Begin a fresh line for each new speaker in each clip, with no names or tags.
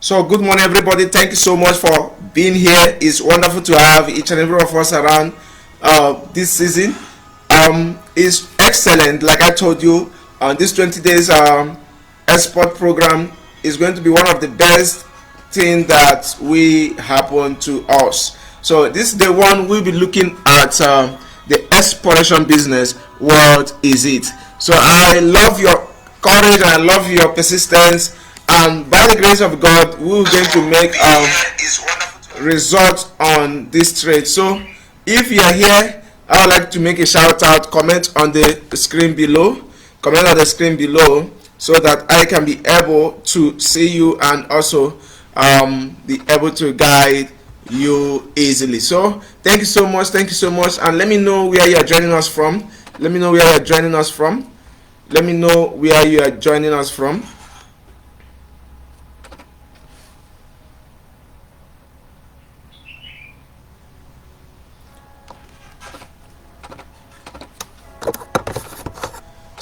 So good morning, everybody. Thank you so much for being here. It's wonderful to have each and every one of us around this season. It's excellent. Like I told you, this 20 days export program is going to be one of the best thing that we happen to us. So this day one, we'll be looking at the exploration business. What is it? So I love your courage and I love your persistence, and by the grace of God, we're going to make results on this trade. So if you are here, I would like to make a shout out. Comment on the screen below. Comment on the screen below so that I can be able to see you and also be able to guide you easily. So thank you so much, and let me know where you are joining us from. Let me know where you are joining us from. Let me know where you are joining us from.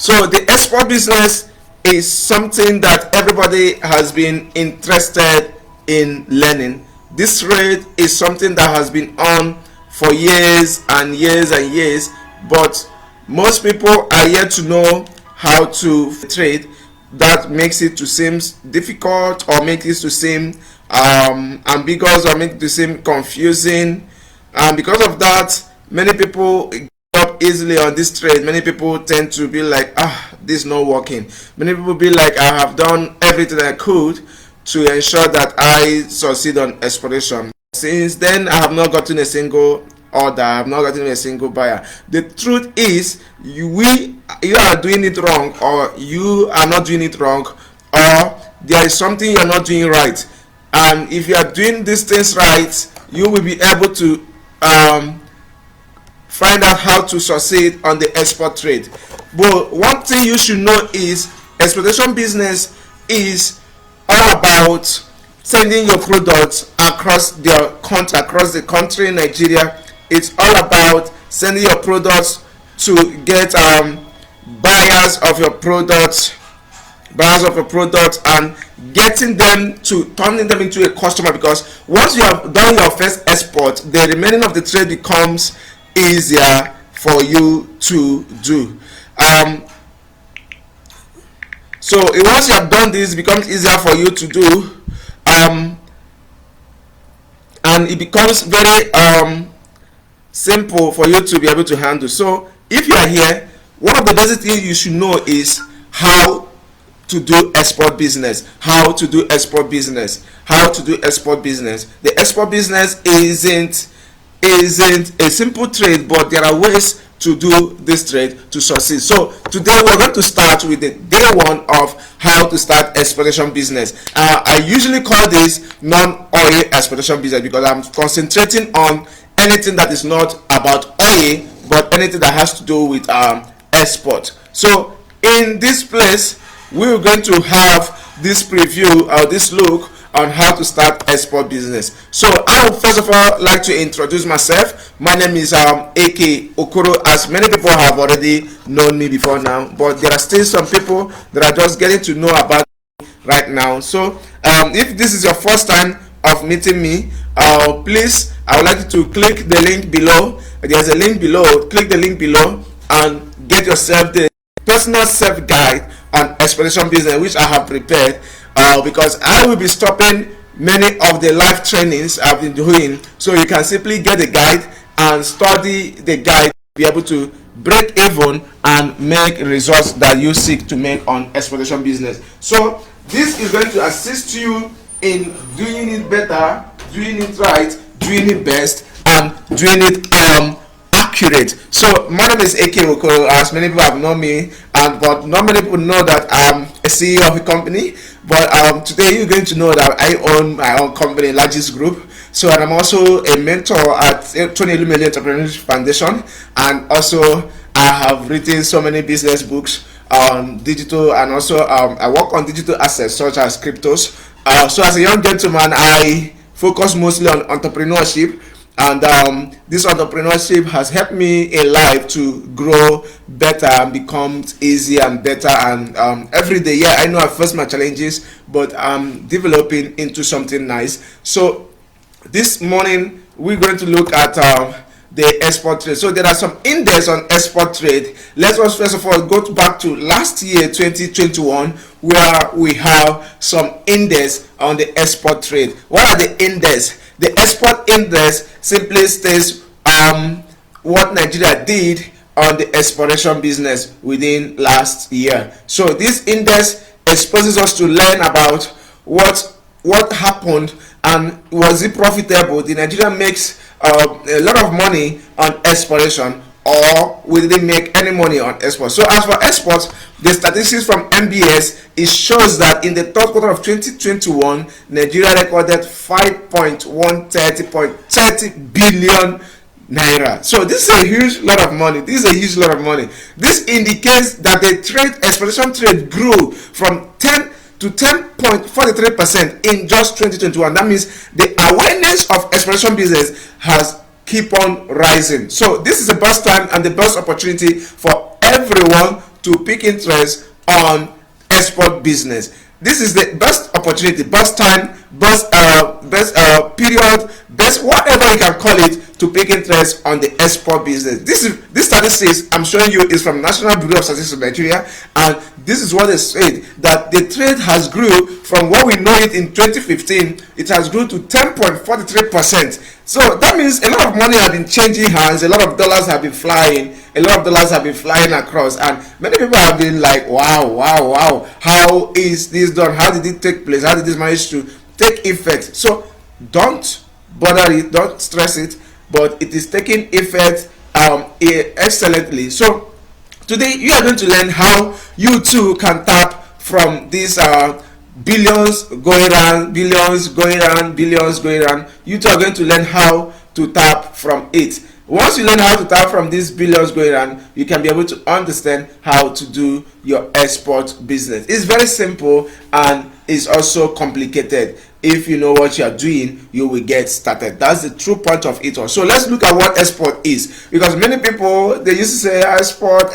So the export business is something that everybody has been interested in learning. This trade is something that has been on for years and years and years, but most people are yet to know how to trade. That makes it to seem difficult, or makes it to seem ambiguous, or make it to seem confusing, and because of that, many people give up easily on this trade. Many people tend to be like, this is not working. Many people be like, I have done everything I could to ensure that I succeed on exploration. Since then, I have not gotten a single order. I have not gotten a single buyer. The truth is, you are doing it wrong, or you are not doing it wrong, or there is something you are not doing right. And if you are doing these things right, you will be able to find out how to succeed on the export trade. But one thing you should know is exploitation business is all about sending your products across the country, Nigeria. It's all about sending your products to get buyers of your products, and getting them to turning them into a customer. Because once you have done your first export, the remaining of the trade becomes easier for you to do. So once you have done this, it becomes easier for you to do, and it becomes very simple for you to be able to handle. So if you are here, one of the basic things you should know is how to do export business. How to do export business. The export business isn't a simple trade, but there are ways to do this trade to succeed. So today we're going to start with the day one of how to start exploitation business. I usually call this non-oil exploitation business because I'm concentrating on anything that is not about oil, but anything that has to do with export. So in this place, we're going to have this preview or this look on how to start export business. So I would first of all like to introduce myself. My name is AK Okoro, as many people have already known me before now, but there are still some people that are just getting to know about me right now. So if this is your first time of meeting me, please, I would like you to click the link below. There's a link below. Click the link below and get yourself the personal self guide on exploitation business, which I have prepared, because I will be stopping many of the live trainings I've been doing. So you can simply get the guide and study the guide to be able to break even and make results that you seek to make on exploitation business. So this is going to assist you in doing it better, doing it right, doing it best, and doing it accurate. So my name is AK Okoro, as many people have known me, but not many people know that I'm a CEO of a company. But today you're going to know that I own my own company, Largest Group. So, and I'm also a mentor at Tony Elumelu Entrepreneurship Foundation, and also I have written so many business books on digital, and also I work on digital assets such as cryptos. So as a young gentleman, I focus mostly on entrepreneurship, and this entrepreneurship has helped me in life to grow better and become easier and better, and every day, yeah, I know I face my challenges, but I'm developing into something nice. So this morning we're going to look at the export trade. So there are some index on export trade. Let us first of all go back to last year 2021, where we have some index on the export trade. What are the index? The export index simply states what Nigeria did on the exportation business within last year. So this index exposes us to learn about what happened, and was it profitable? Did Nigeria makes a lot of money on exploration, or will they make any money on export? So as for exports, the statistics from MBS, it shows that in the third quarter of 2021, Nigeria recorded 5.130 billion naira. So this is a huge lot of money. This indicates that the exploration trade grew from 10 to 10.43% in just 2021. That means the awareness of exploration business has keep on rising. So this is the best time and the best opportunity for everyone to pick interest on export business. This is the best opportunity, best time, best period, best whatever you can call it, to pick interest on the export business. This statistics I'm showing you is from National Bureau of Statistics of Nigeria, and this is what they said, that the trade has grew from what we know it in 2015. It has grew to 10.43%. So that means a lot of money has been changing hands, a lot of dollars have been flying, across, and many people have been like, wow, how is this done? How did it take place? How did this manage to take effect? So don't bother it, don't stress it, but it is taking effect excellently. So today you are going to learn how you too can tap from these billions going around. You too are going to learn how to tap from it. Once you learn how to tap from these billions going around, you can be able to understand how to do your export business. It's very simple, and it's also complicated. If you know what you are doing, you will get started. That's the true point of it all. So let's look at what export is, because many people, they used to say export,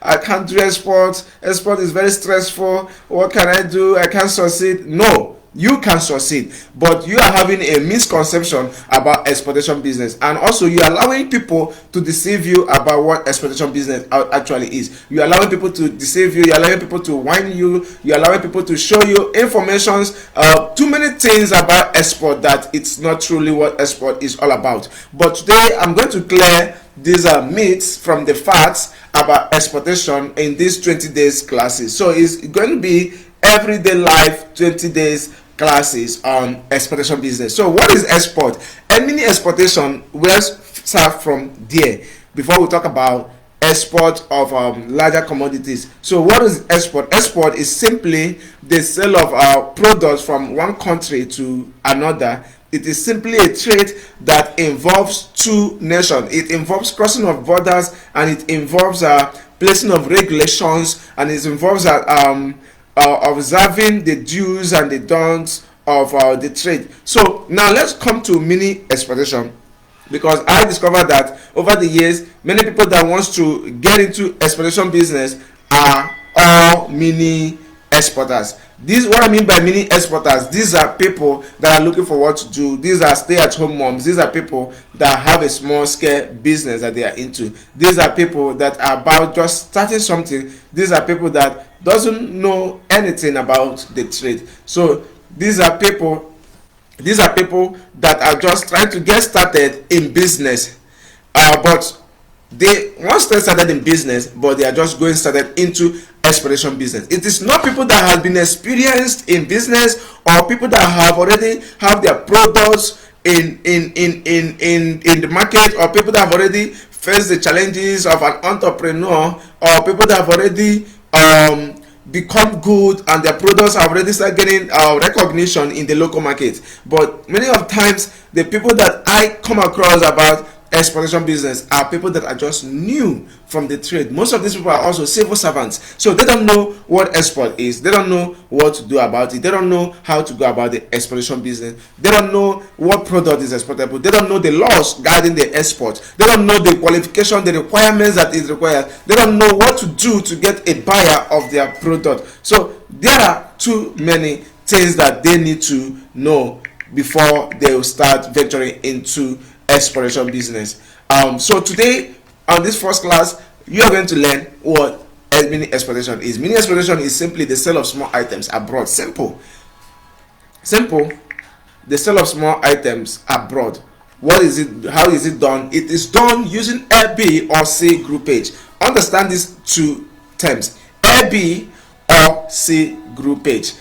I can't do export is very stressful, what can I do, I can't succeed. No, you can succeed, but you are having a misconception about exportation business, and also you are allowing people to deceive you about what exportation business actually is. You are allowing people to deceive you, you are allowing people to whine you, you are allowing people to show you informations, too many things about export, that it's not truly what export is all about. But today I'm going to clear these myths from the facts about exportation in these 20 days classes. So it's going to be everyday life 20 days classes on exportation business. So what is export? And Mini Exportation will start from there before we talk about export of larger commodities. So what is export? Export is simply the sale of products from one country to another. It is simply a trade that involves two nations. It involves crossing of borders, and it involves placing of regulations, and it involves observing the do's and the don'ts of the trade. So now let's come to Mini Exportation, because I discovered that over the years, many people that wants to get into exportation business are all mini exporters. This is what I mean by mini exporters. These are people that are looking for what to do. These are stay-at-home moms. These are people that have a small-scale business that they are into. These are people that are about just starting something. These are people that doesn't know anything about the trade. So these are people that are just trying to get started in business, but they once they started in business, but they are just going started into exportation business. It is not people that have been experienced in business, or people that have already have their products in the market, or people that have already faced the challenges of an entrepreneur, or people that have already become good and their products have already started getting recognition in the local market. But many of times the people that I come across about exportation business are people that are just new from the trade. Most of these people are also civil servants, so they don't know what export is, they don't know what to do about it, they don't know how to go about the exportation business, they don't know what product is exportable, they don't know the laws guiding the export, they don't know the qualification, the requirements that is required, they don't know what to do to get a buyer of their product. So there are too many things that they need to know before they will start venturing into exploration business. So today on this first class, you are going to learn what mini exploration is. Mini exploration is simply the sale of small items abroad. Simple. The sale of small items abroad. What is it? How is it done? It is done using A, B, or C groupage. Understand these two terms: A, B, or C groupage.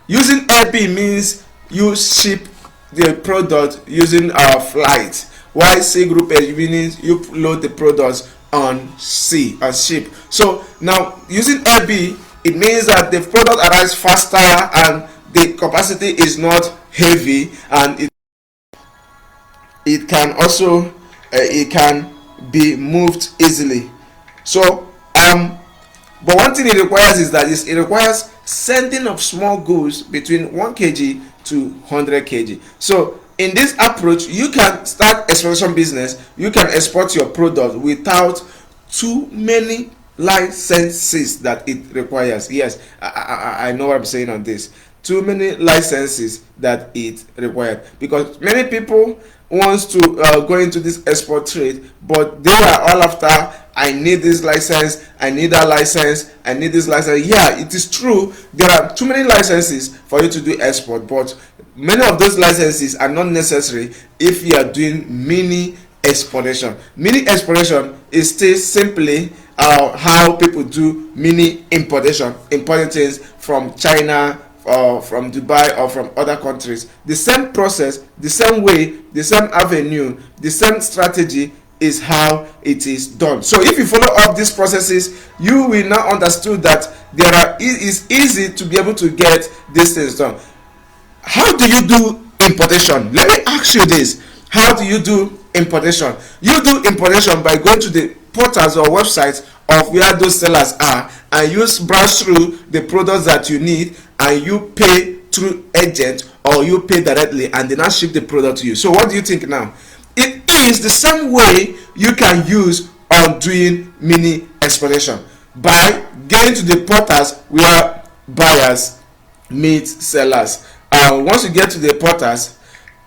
Using A, B means you ship the product using a flight, while C groupage means you load the products on sea, on ship. So now using A, B, it means that the product arrives faster and the capacity is not heavy, and it can also it can be moved easily. So but one thing it requires is that it requires sending of small goods between 1 kg to 100 kg. So in this approach, you can start exploration business, you can export your product without too many licenses that it requires. Yes, I know what I'm saying on this. Too many licenses that it required, because many people wants to go into this export trade, but they are all after, I need this license, I need that license, I need this license. Yeah, it is true, there are too many licenses for you to do export, but many of those licenses are not necessary if you are doing mini exportation. Mini exportation is still simply how people do mini importation, importing things from China or from Dubai or from other countries. The same process, the same way, the same avenue, the same strategy is how it is done. So if you follow up these processes, you will now understand that it is easy to be able to get these things done. How do you do importation? Let me ask you this. How do you do importation? You do importation by going to the portals or websites of where those sellers are, and you browse through the products that you need, and you pay through agent or you pay directly, and they now ship the product to you. So what do you think now? It is the same way you can use on doing mini exportation, by going to the portals where buyers meet sellers. Once you get to the portals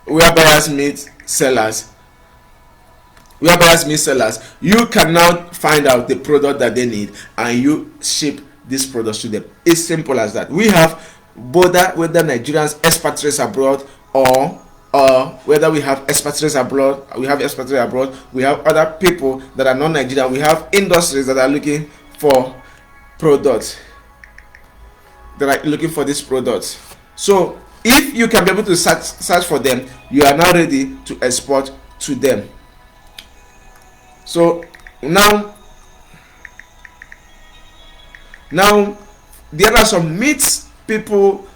where buyers meet sellers, you can now find out the product that they need, and you ship these products to them. It's simple as that. We have whether Nigerians expatriates abroad, or whether we have expatriates abroad, we have other people that are non-Nigerian, we have industries that are looking for products, that are looking for these products. So if you can be able to search for them, you are now ready to export to them. So now there are some myths people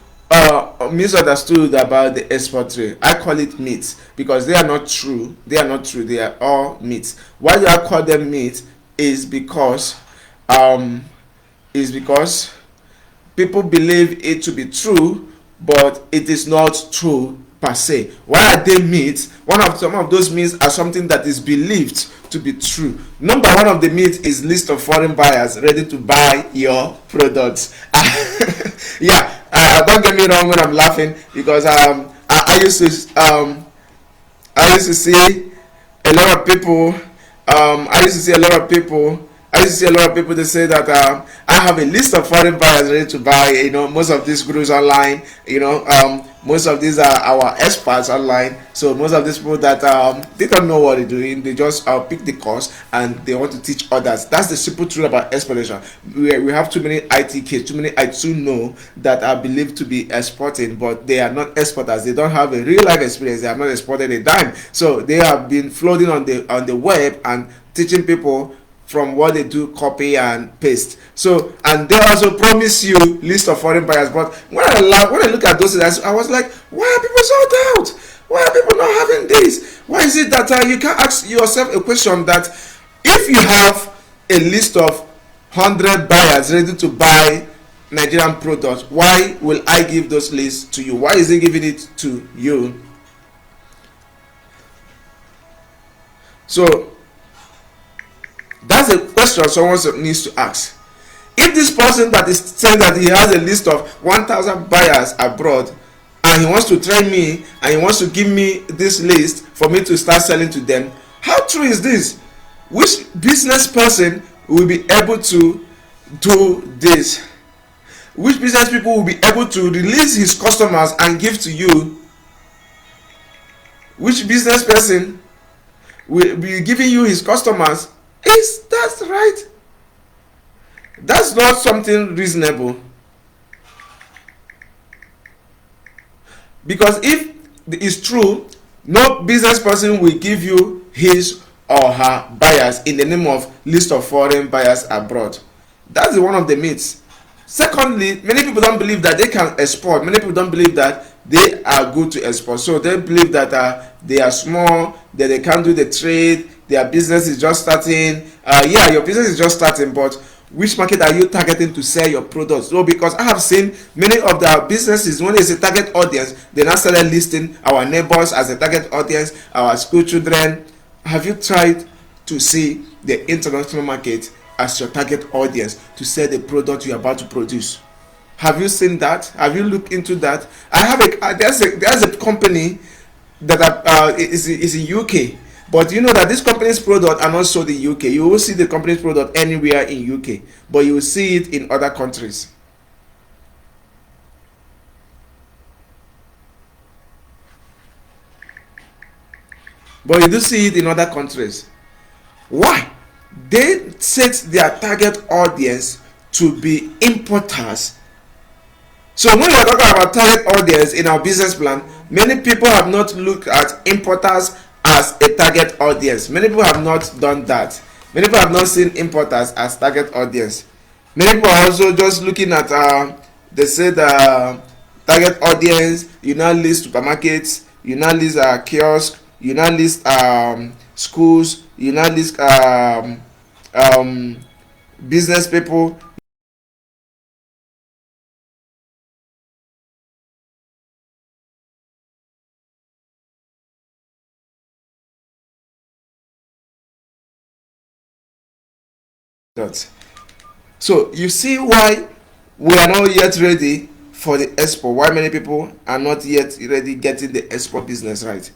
misunderstood about the export trade. I call it myths because they are not true. They are all myths. Why do I call them myths is because people believe it to be true, but it is not true per se. Why are they myths? Some of those myths are something that is believed to be true. Number one of the myths is list of foreign buyers ready to buy your products. Yeah, don't get me wrong when I'm laughing, because I used to see a lot of people. I used to see a lot of people that say that I have a list of foreign buyers ready to buy. Most of these gurus online, most of these are our experts online. So most of these people that they don't know what they're doing, they just pick the course and they want to teach others. That's the simple truth about exportation. We have too many IT kids, too many I too know that are believed to be exporting, but they are not exporters. They don't have a real life experience. They have not exported a dime. So they have been floating on the web and teaching people from what they do, copy and paste. So, and they also promise you list of foreign buyers. But when I look at those things, I was like, why are people sold out? Why are people not 7 days. Why is it that you can ask yourself a question that if you have a list of 100 buyers ready to buy Nigerian products, why will I give those lists to you? Why is he giving it to you? So that's a question someone needs to ask. If this person that is saying that he has a list of 1,000 buyers abroad and he wants to train me and he wants to give me this list for me to start selling to them, how true is this? Which business person will be able to do this? Which business people will be able to release his customers and give to you? Which business person will be giving you his customers? Is that right? That's not something reasonable. Because if it's true, no business person will give you his or her buyers in the name of list of foreign buyers abroad. That's one of the myths. Secondly, many people don't believe that they can export. Many people don't believe that they are good to export. So they believe that they are small, that they can't do the trade, their business is just starting. Yeah, your business is just starting, but which market are you targeting to sell your products? So because I have seen many of the businesses, when it's a target audience, they now started listing our neighbors as a target audience, our school children. Have you tried to see the international market as your target audience to sell the product you're about to produce? Have you seen that? Have you looked into that? I have there's a company that is in UK, but you know that this company's product are not sold in UK. You will see the company's product anywhere in UK, but you will see it in other countries. But you do see it in other countries. Why? They set their target audience to be importers. So when we are talking about target audience in our business plan, many people have not looked at importers as a target audience. Many people have not done that. Many people have not seen importers as target audience. Many people are also just looking at they say the target audience. You now list supermarkets, you now list kiosks, you now list schools, you now list business people. So you see why we are not yet ready for the export. Why many people are not yet ready getting the export business right.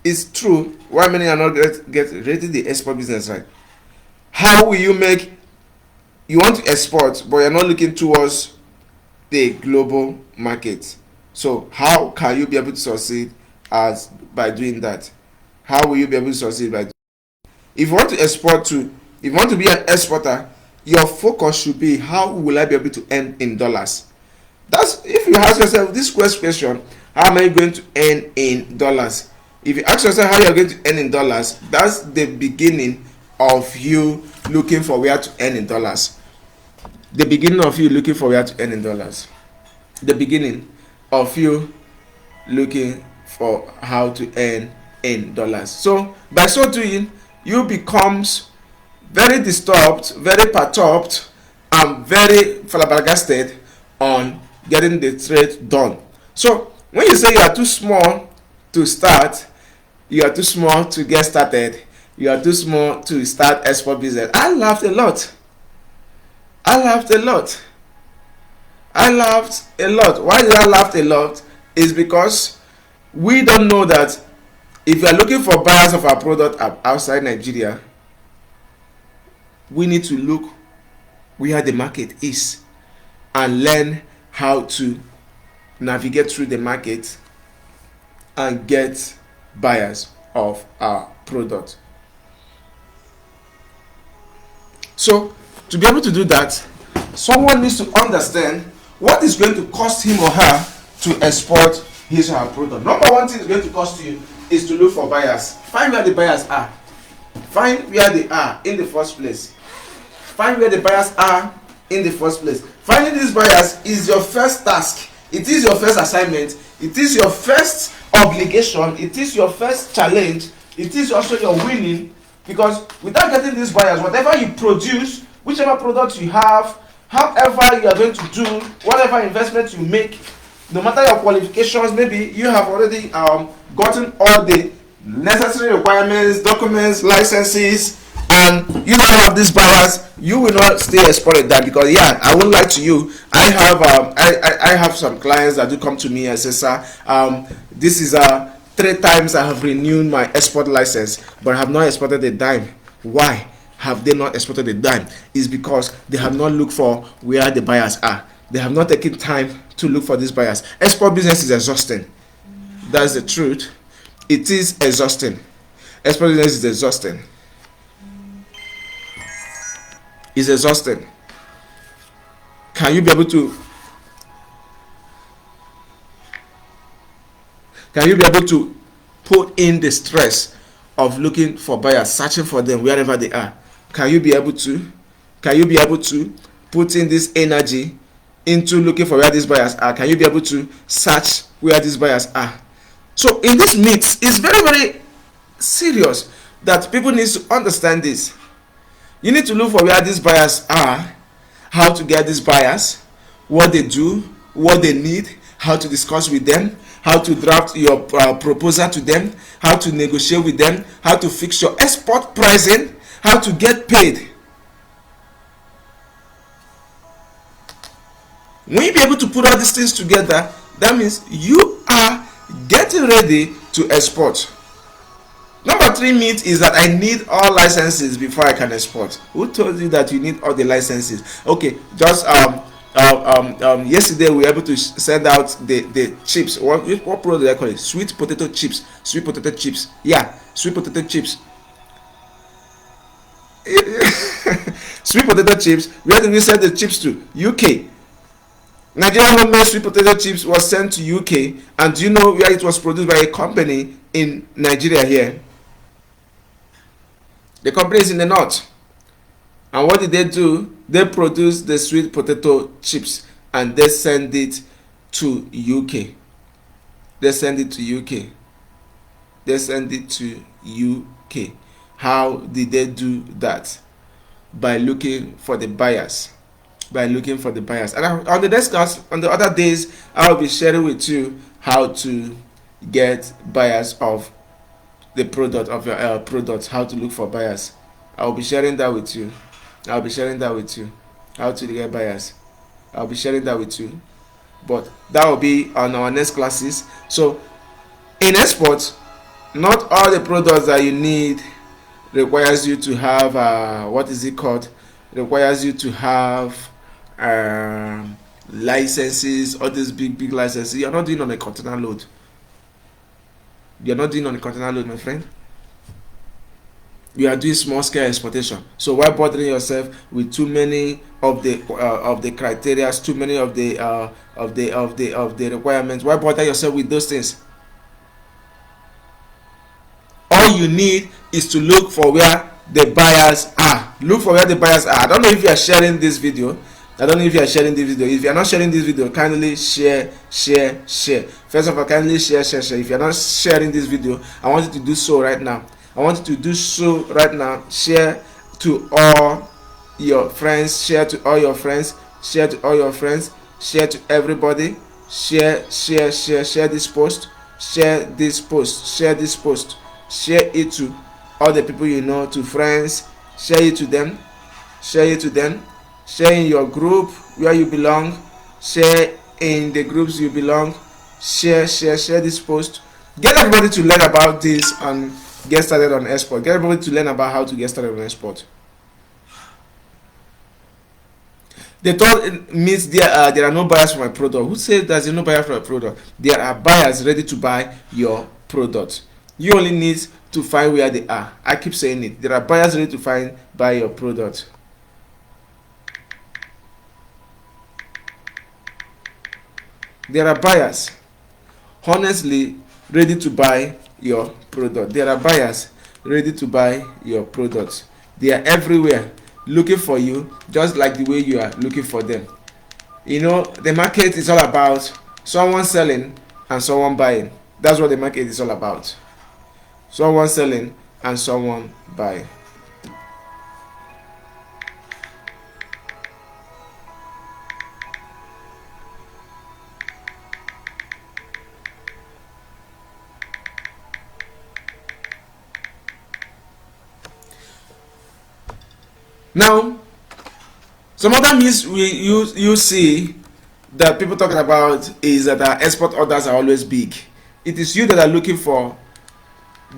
It's true. Why many are not get ready the export business right. How will you make? You want to export, but you're not looking towards the global market. So how can you be able to succeed as by doing that? How will you be able to succeed by? If you want to export to, if you want to be an exporter, your focus should be how will I be able to earn in dollars. That's if you ask yourself this question, how am I going to earn in dollars? If you ask yourself how you are going to earn in dollars, that's the beginning of you looking for where to earn in dollars. The beginning of you looking for where to earn in dollars. The beginning of you looking for how to earn in dollars. So by so doing, you becomes very disturbed, very perturbed, and very flabbergasted on getting the trade done. So when you say you are too small to start, you are too small to get started, you are too small to start export business, I laughed a lot. I laughed a lot. Why did I laugh a lot? Is because we don't know that if you are looking for buyers of our product outside Nigeria, we need to look where the market is and learn how to navigate through the market and get buyers of our product. So to be able to do that, someone needs to understand what is going to cost him or her to export his or her product. Number one thing is going to cost you is to look for buyers. Find where the buyers are. Find where they are in the first place. Find where the buyers are in the first place. Finding these buyers is your first task. It is your first assignment. It is your first obligation, it is your first challenge, it is also your winning, because without getting these buyers, whatever you produce, whichever product you have, however you are going to do, whatever investment you make, no matter your qualifications, maybe you have already gotten all the necessary requirements, documents, licenses, and you don't have these buyers, you will not still export it. That because I won't lie to you, I have some clients that do come to me and say, sir, this is 3 times I have renewed my export license, but I have not exported a dime. Why have they not exported a dime? Is because they have not looked for where the buyers are. They have not taken time to look for these buyers. Export business is exhausting. That's the truth. It is exhausting. Export business is exhausting. It's exhausting. Can you be able to put in the stress of looking for buyers, searching for them wherever they are? Can you be able to put in this energy into looking for where these buyers are? Can you be able to search where these buyers are? So in this mix, it's very, very serious that people need to understand this. You need to look for where these buyers are, how to get these buyers, what they do, what they need, how to discuss with them, how to draft your proposal to them, how to negotiate with them, how to fix your export pricing, how to get paid. When you be able to put all these things together, that means you are getting ready to export. Number 3 means is that I need all licenses before I can export. Who told you that you need all the licenses? Okay, just yesterday we were able to send out the chips. What product do I call it? Sweet potato chips. Sweet potato chips. Yeah, sweet potato chips. Sweet potato chips. Where did we send the chips to? UK. Nigerian homemade sweet potato chips was sent to UK, and do you know where it was produced by a company in Nigeria here? The company is in the north. And what did they do? They produced the sweet potato chips and they send it to UK. They send it to UK. They send it to UK. How did they do that? By looking for the buyers. By looking for the buyers. And on the next class, on the other days, I will be sharing with you how to get buyers of the product of your product, how to look for buyers. I will be sharing that with you. How to get buyers. I'll be sharing that with you. But that will be on our next classes. So in export, not all the products that you need requires you to have requires you to have licenses, all these big licenses. You're not doing on a container load. My friend. You are doing small scale exportation. So why bothering yourself with too many of the criteria, too many of the requirements? Why bother yourself with those things? All you need is to look for where the buyers are. Look for where the buyers are. I don't know if you are sharing this video. If you are not sharing this video, kindly share. First of all, kindly share. If you are not sharing this video, I want you to do so right now. Share to all your friends. Share to everybody. Share this post. Share it to all the people you know, to friends. Share it to them. Share in your group where you belong. Share in the groups you belong. Share this post. Get everybody to learn about this and get started on export. Get everybody to learn about how to get started on export. The third means there are no buyers for my product. Who says there's no buyer for my product? There are buyers ready to buy your product. You only need to find where they are. I keep saying it. There are buyers ready to buy your product. There are buyers honestly ready to buy your product. There are buyers ready to buy your product. They are everywhere looking for you, just like the way you are looking for them. You know, the market is all about someone selling and someone buying. That's what the market is all about. Someone selling and someone buying. Now, some other myths you see that people talking about is that our export orders are always big. It is you that are looking for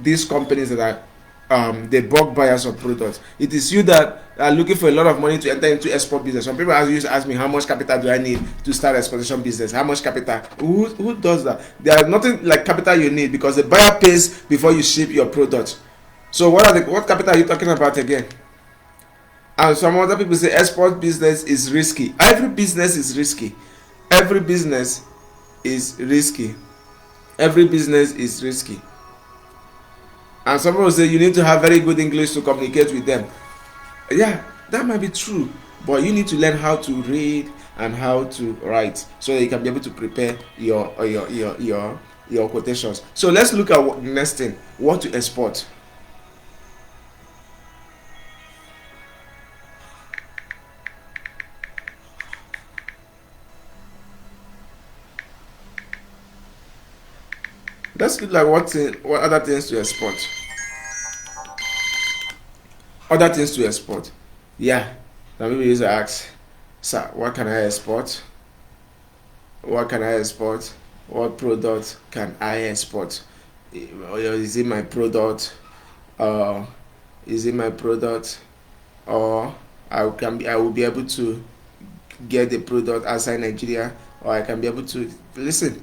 these companies that are the bulk buyers of products. It is you that are looking for a lot of money to enter into export business. Some people used to ask me, how much capital do I need to start exportation business? How much capital? Who does that? There is nothing like capital you need, because the buyer pays before you ship your product. So what capital are you talking about again? And some other people say export business is risky. Every business is risky. Every business is risky. Every business is risky. And some people say you need to have very good English to communicate with them. Yeah, that might be true, but you need to learn how to read and how to write so that you can be able to prepare your quotations. So let's look at the next thing: what to export. Let's look like what other things to export. Other things to export. Yeah. Now maybe user asks, sir, what can I export? What can I export? What product can I export? Is it my product? Is it my product? Or I will be able to get the product outside Nigeria, or I can be able to listen.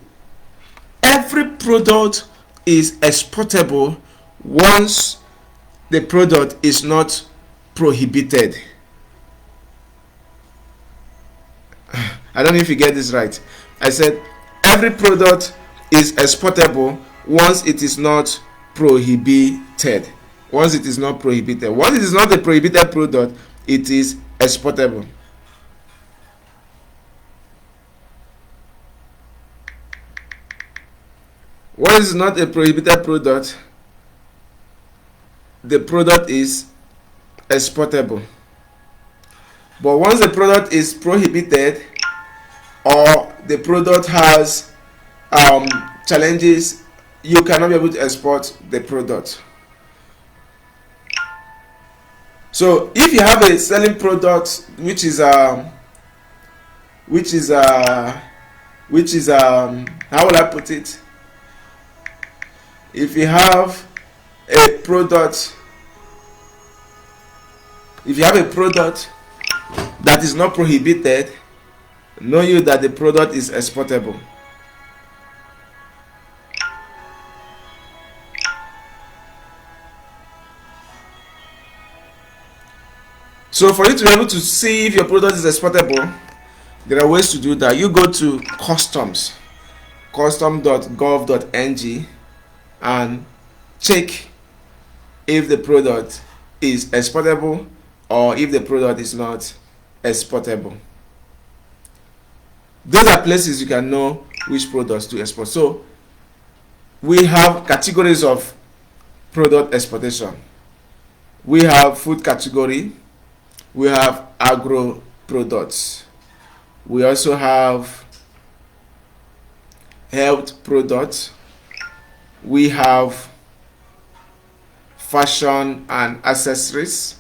Every product is exportable once the product is not prohibited. I don't know if you get this right. I said every product is exportable once it is not prohibited. Once it is not prohibited. Once it is not a prohibited product, it is exportable. Once it is not a prohibited product, the product is exportable. But once the product is prohibited, or the product has challenges, you cannot be able to export the product. So if you have a selling product which is how will I put it? If you have a product that is not prohibited, know you that the product is exportable. So for you to be able to see if your product is exportable, there are ways to do that. You go to customs, custom.gov.ng, and check if the product is exportable or if the product is not exportable. Those are places you can know which products to export. So we have categories of product exportation. We have food category. We have agro products. We also have health products. We have fashion and accessories.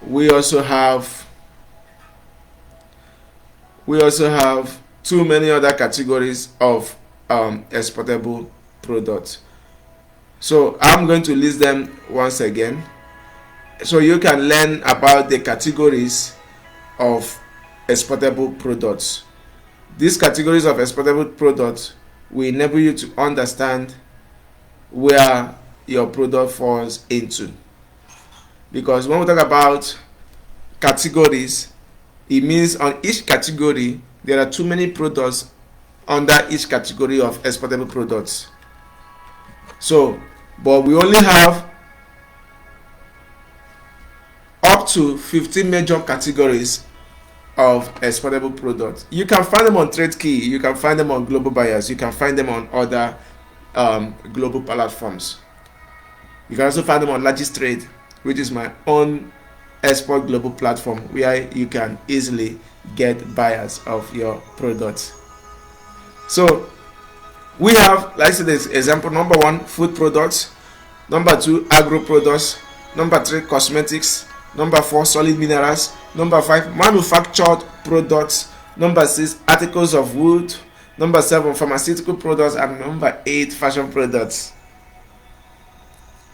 We also have too many other categories of exportable products. So I'm going to list them once again, so you can learn about the categories of exportable products. These categories of exportable products will enable you to understand where your product falls into. Because when we talk about categories, it means on each category there are too many products under each category of exportable products. So, but we only have up to 15 major categories of exportable products. You can find them on TradeKey, you can find them on Global Buyers, you can find them on other global platforms. You can also find them on Trade, which is my own export global platform where you can easily get buyers of your products. So we have, like I said, this example: number 1, food products; number 2, agro products; number 3, cosmetics; number 4, solid minerals; number 5, manufactured products; number 6, articles of wood; number 7, pharmaceutical products; and number 8, fashion products.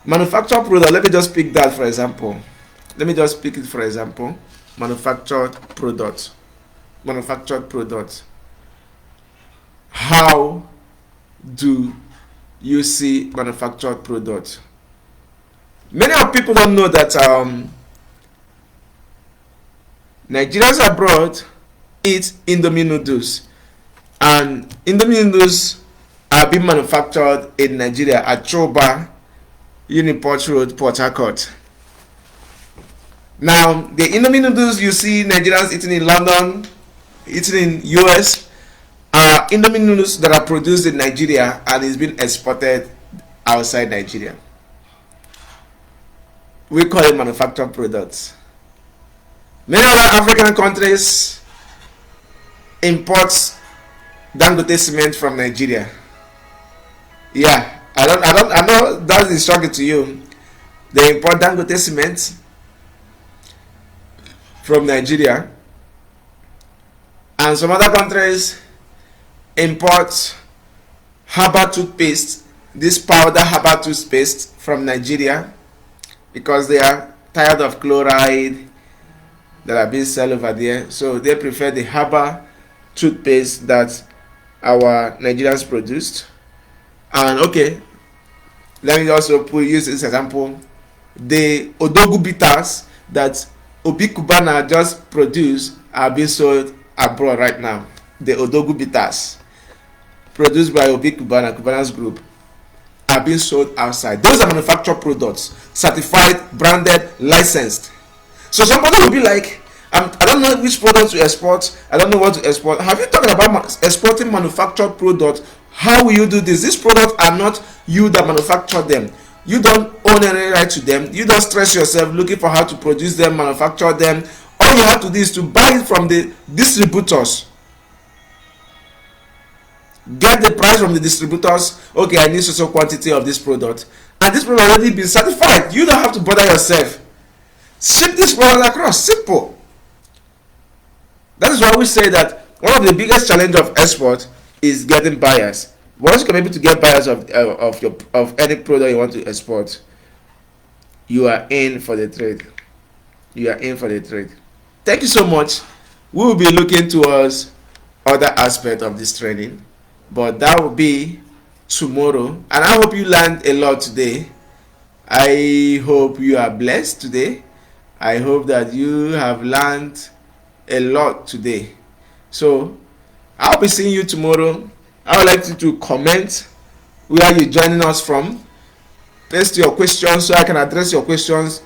Manufactured product, let me just pick that for example. Let me just pick it for example. Manufactured product. Manufactured product. How do you see manufactured product? Many of people don't know that Nigerians abroad eat Indomie noodles, and Indomie noodles are being manufactured in Nigeria at Choba, Uniport Road, Port Harcourt. Now, the Indomie noodles you see Nigerians eating in London, eating in US, are Indomie noodles that are produced in Nigeria and is being exported outside Nigeria. We call it manufactured products. Many other African countries import Dangote cement from Nigeria. Yeah, I know that is shocking to you. They import Dangote cement from Nigeria, and some other countries import herbal toothpaste, this powder herbal toothpaste from Nigeria, because they are tired of chloride that are being sold over there. So they prefer the herbal toothpaste that our Nigerians produced. And okay, let me also use this example: the Odogu bitters that Obi Kubana just produced are being sold abroad right now. The Odogu bitters produced by Obi Kubana, Kubana's group, are being sold outside. Those are manufactured products, certified, branded, licensed. So somebody will be like, I don't know which product to export, I don't know what to export. Have you thought about exporting manufactured products? How will you do this? These products are not you that manufacture them. You don't own any right to them. You don't stress yourself looking for how to produce them, manufacture them. All you have to do is to buy it from the distributors. Get the price from the distributors. Okay, I need so quantity of this product, and this product already been certified. You don't have to bother yourself. Ship this product across. Simple. That is why we say that one of the biggest challenge of export is getting buyers. Once you can be able to get buyers of any product you want to export, you are in for the trade. You are in for the trade. Thank you so much. We will be looking towards other aspects of this training, but that will be tomorrow. And I hope you learned a lot today. I hope you are blessed today. I hope that you have learned a lot today. So I'll be seeing you tomorrow. I would like you to comment where you're joining us from. Paste your questions so I can address your questions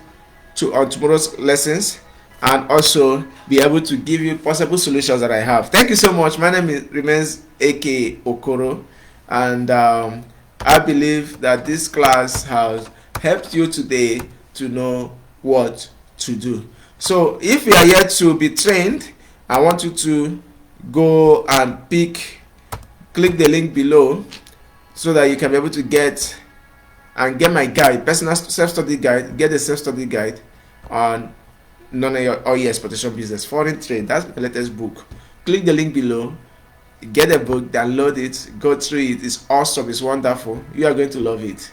on tomorrow's lessons, and also be able to give you possible solutions that I have. Thank you so much. My name remains AK Okoro, and I believe that this class has helped you today to know what to do. So if you are yet to be trained, I want you to go and click the link below so that you can be able to get my guide, personal self-study guide. Get the self-study guide on non-oil exportation business, foreign trade. That's the latest book. Click the link below, get the book, download it, go through it. It's awesome, it's wonderful. You are going to love it.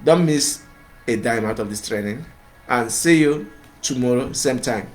Don't miss a dime out of this training, and see you tomorrow, same time.